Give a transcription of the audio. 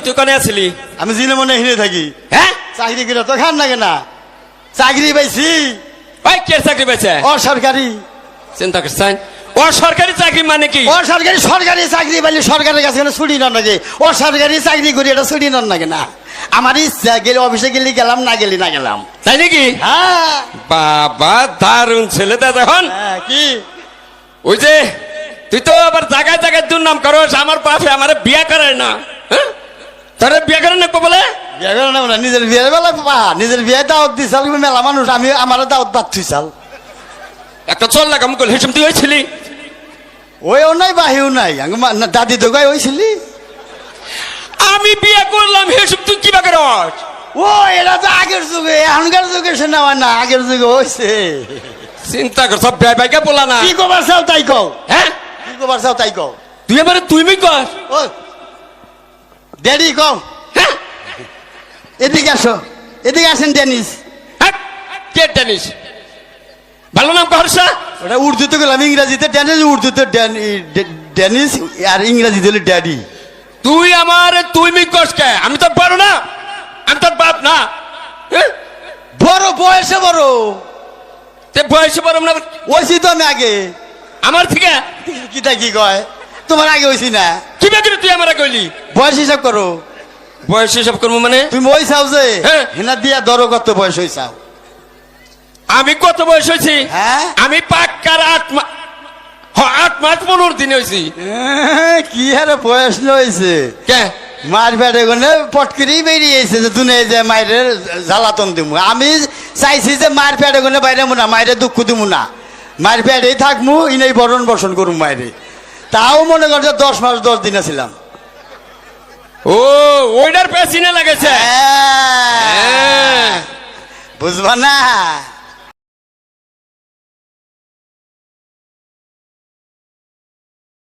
তুই কোনে আসলি? আমি জিলে মনে হিনে থাকি। হ্যাঁ চাকরি করে তো খান লাগে না, চাকরি পাইছি ওই কে চাকরি পেয়েছে? অসরকারি। চিন্তা করছেন অসরকারি চাকরি মানে কি? অসরকারি সরকারি চাকরি পাইলে সরকারের কাছে ছুটি নন লাগে, অসরকারি চাকরি করি এটা ছুটি নন লাগে না। আমার ইচ্ছা গেলে অফিসে গেলে গেলাম, না গেলি না গেলাম। তাই নাকি? হ্যাঁ বাবা দারুণ ছেলে দাদা। এখন কি ওই যে তুই তো আবার জায়গায় জায়গায় দুর্নাম করস, আমার বাপে আমার বিয়া করায় না। হ্যাঁ তোরে বিয়া করে না বলে? বিয়ে করে না বলে নিজের বিয়ের বেলা পা নিজের বিয়ে দাওয়াত দিছাল মেলা মানুষ, আমি আমার দাওয়াত বাদ থুইছাল। একটা চল লাগাম কল হেসম তুই হয়েছিলি? ওইও নাই বাহিও নাই, দাদি তো গায়ে হয়েছিলি। আমি বিয়ে করলাম হেসম তুই কি বাকে রস? ও এরা তো আগের যুগে, এখনকার যুগে শোনা হয় না, আগের যুগে হয়েছে। চিন্তা কর সব ব্যয় বাইকে বলা না। কি কবার চাও তাই কও। হ্যাঁ কি কবার চাও তাই কও। তুই এবারে তুই কর। ও ড্যাডি কও। হ্যাঁ এদিকে আসো, এদিকে আসেন ডেনিস। হ্যাঁ কে টেনিস? ভালো নাম কহরসা। ওটা উর্দুতে গেলাম, ইংরাজিতে ডেনিস, উর্দুতে ডেনিস, আর ইংরাজিতে হলো ড্যাডি। তুই আমার তুই কস কে? আমি তোর বড় না, আমি তোর বাপ না। হ্যাঁ? বড় বয়সে বড়, তে বয়সে বড় না ওইছি তো আমি আগে। আমার থেকে? কিটা কি কয়, তোমার আগে হয়েছি না। কি বেগুলি তুই আমার কইলি? বয়স হিসাব করো। বয়স হিসাব করবো মানে? তুমি ওই চাও যে হ্যাঁ। হেনা দিয়া ধরো কত বয়স হয়েছাও। আমি কত বয়স হয়েছি? হ্যাঁ আমি পাক্কার 8 মাস 15 দিন হয়েছি। কি হারে বয়স হয়েছে। কে মার পেটে গনে পটকিরি বেরিয়েছে যে তুমি যে মায়ের জ্বালাতন দিমু। আমি চাইছি যে মার পেটে গনে বাইরে না, মায়ের দুঃখ দিমু না, মায়ের পেটেই থাকমু, ইনেই বরণ বসন করুম মায়েরে। তাও মনে করছে 10 মাস 10 দিন ছিলাম। ও ওইটার পেছিনে লাগেছে। বুঝবা না।